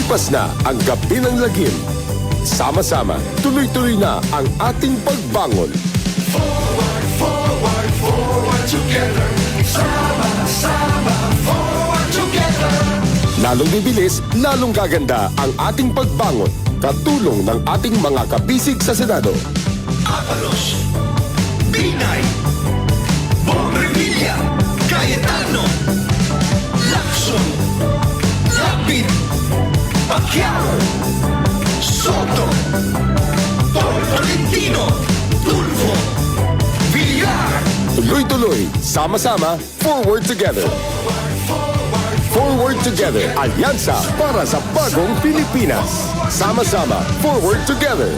Lilipas na ang gabi ng lagim. Sama-sama, tuloy-tuloy na ang ating pagbangon. Forward, forward, forward together. Sama-sama, forward together. Lalong bibilis, lalong gaganda ang ating pagbangon. Katulong ng ating mga kabisig sa Senado. Abalos, Binay, Bong Revilla, Cayetano, Lacson, Lapid, Pacquiao, Soto, Tol Tolentino, Tulfo, Villar. Tuloy-tuloy, sama-sama, forward together. Forward together, alyansa para sa bagong Pilipinas. Sama-sama, forward together.